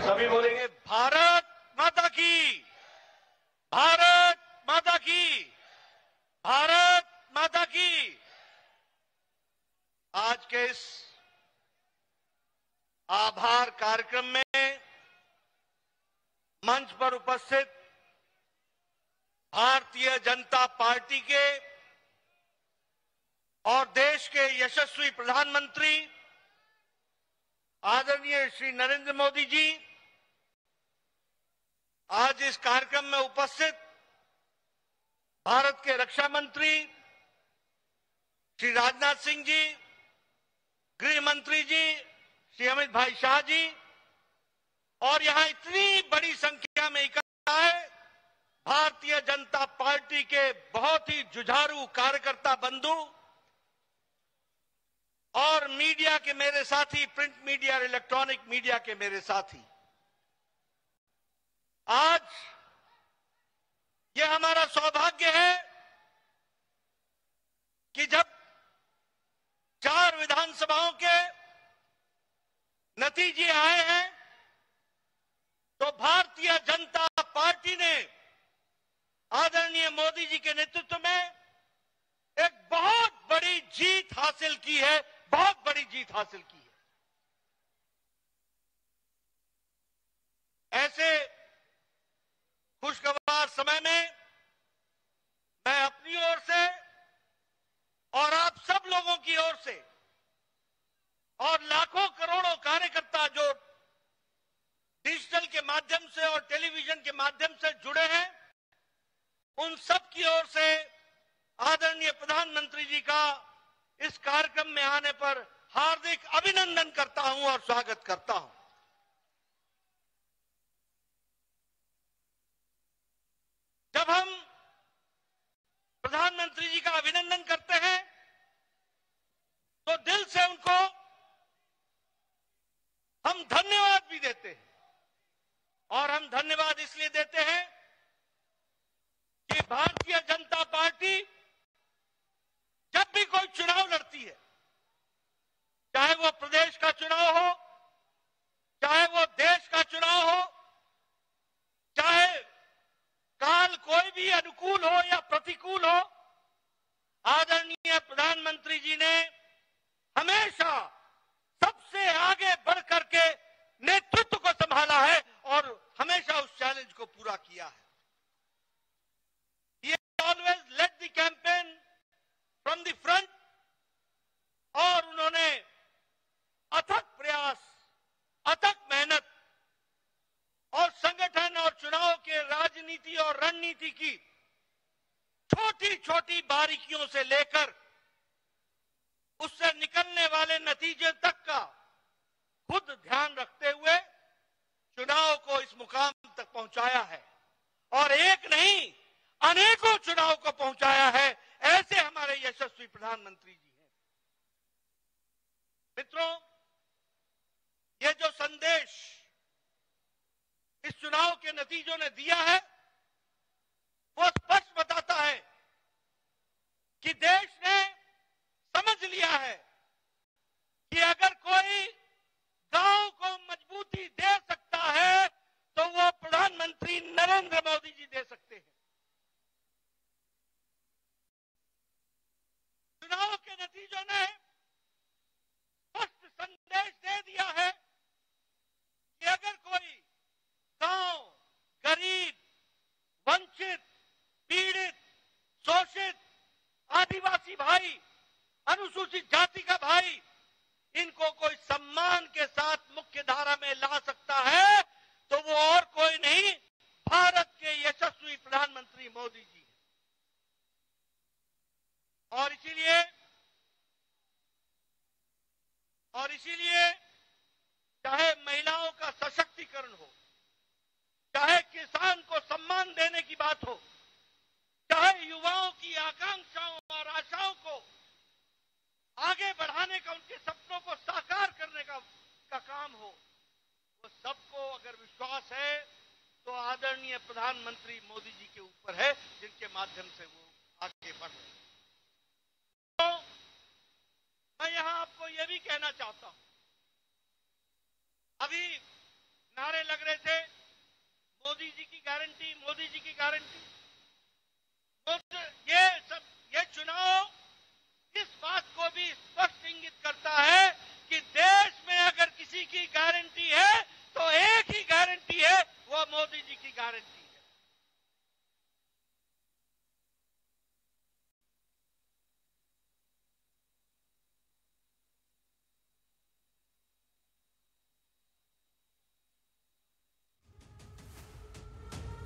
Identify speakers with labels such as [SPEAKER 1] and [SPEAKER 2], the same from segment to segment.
[SPEAKER 1] सभी बोलेंगे भारत माता की, भारत माता की, भारत माता की। आज के इस आभार कार्यक्रम में मंच पर उपस्थित भारतीय जनता पार्टी के और देश के यशस्वी प्रधानमंत्री आदरणीय श्री नरेंद्र मोदी जी, आज इस कार्यक्रम में उपस्थित भारत के रक्षा मंत्री श्री राजनाथ सिंह जी, गृह मंत्री जी श्री अमित भाई शाह जी, और यहां इतनी बड़ी संख्या में इकट्ठा है भारतीय जनता पार्टी के बहुत ही जुझारू कार्यकर्ता बंधु और मीडिया के मेरे साथी, प्रिंट मीडिया और इलेक्ट्रॉनिक मीडिया के मेरे साथी। आज यह हमारा सौभाग्य है कि जब 4 विधानसभाओं के नतीजे आए हैं तो भारतीय जनता पार्टी ने आदरणीय मोदी जी के नेतृत्व में एक बहुत बड़ी जीत हासिल की है, बहुत बड़ी जीत हासिल की है। ऐसे खुशगवार समय में मैं अपनी ओर से और आप सब लोगों की ओर से और लाखों करोड़ों कार्यकर्ता जो डिजिटल के माध्यम से और टेलीविजन के माध्यम से जुड़े हैं, उन सब की ओर से आदरणीय प्रधानमंत्री जी का इस कार्यक्रम में आने पर हार्दिक अभिनंदन करता हूं और स्वागत करता हूं। जब हम प्रधानमंत्री जी का अभिनंदन करते हैं तो दिल से उनको हम धन्यवाद भी देते हैं, और हम धन्यवाद इसलिए देते हैं कि भारतीय जनता पार्टी जब भी कोई चुनाव लड़ती है, चाहे वो प्रदेश का चुनाव हो, चाहे वो देश का चुनाव हो, चाहे काल कोई भी अनुकूल हो या प्रतिकूल हो, आदरणीय प्रधानमंत्री जी ने हमेशा सबसे आगे बढ़ करके नेतृत्व को संभाला है और हमेशा उस चैलेंज को पूरा किया है। He always led the campaign from the front, और उन्होंने अथक प्रयास, अथक मेहनत और संगठन और चुनाव के राजनीति और रणनीति की छोटी छोटी बारीकियों से लेकर उससे निकलने वाले नतीजे तक का खुद ध्यान रखते हुए चुनाव को इस मुकाम तक पहुंचाया है, और एक नहीं अनेकों चुनाव को पहुंचाया है। ऐसे हमारे यशस्वी प्रधानमंत्री जी हैं। मित्रों, ये जो संदेश इस चुनाव के नतीजों ने दिया है वो स्पष्ट बताता है कि देश ने समझ लिया है कि अगर कोई गांव को मजबूती दे सकता है तो वो प्रधानमंत्री नरेंद्र मोदी जी दे सकते हैं। चुनाव के नतीजों ने स्पष्ट संदेश दे दिया है कि अगर कोई गांव, गरीब, वंचित, पीड़ित, शोषित, आदिवासी भाई, अनुसूचित जाति का भाई, इनको कोई सम्मान के साथ मुख्य धारा में ला सकता है तो वो और कोई नहीं, भारत के यशस्वी प्रधानमंत्री मोदी जी। और इसीलिए चाहे महिलाओं का सशक्तिकरण हो, चाहे किसान को सम्मान देने की बात हो, चाहे युवाओं की आकांक्षाओं और आशाओं को आगे बढ़ाने का, उनके सपनों को साकार करने का काम हो, वो सबको अगर विश्वास है तो आदरणीय प्रधानमंत्री मोदी जी के ऊपर है, जिनके माध्यम से वो आगे बढ़ रहे हैं। तो मैं यहां आपको यह भी कहना चाहता हूं, अभी नारे लग रहे थे मोदी जी की गारंटी, मोदी जी की गारंटी। ये चुनाव इस बात को भी स्पष्ट इंगित करता है कि देश में अगर किसी की गारंटी है तो एक ही गारंटी है, वो मोदी जी की गारंटी है।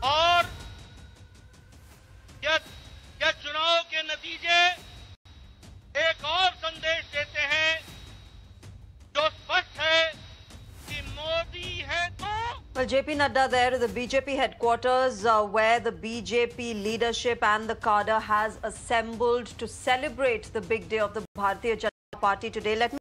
[SPEAKER 1] और यह चुनाव के नतीजे एक और संदेश देते हैं जो स्पष्ट है कि मोदी है तो।
[SPEAKER 2] Well, JP Nadda there at the BJP headquarters where the BJP leadership and the cadre has assembled to celebrate the big day of the Bharatiya Janata Party today. Let me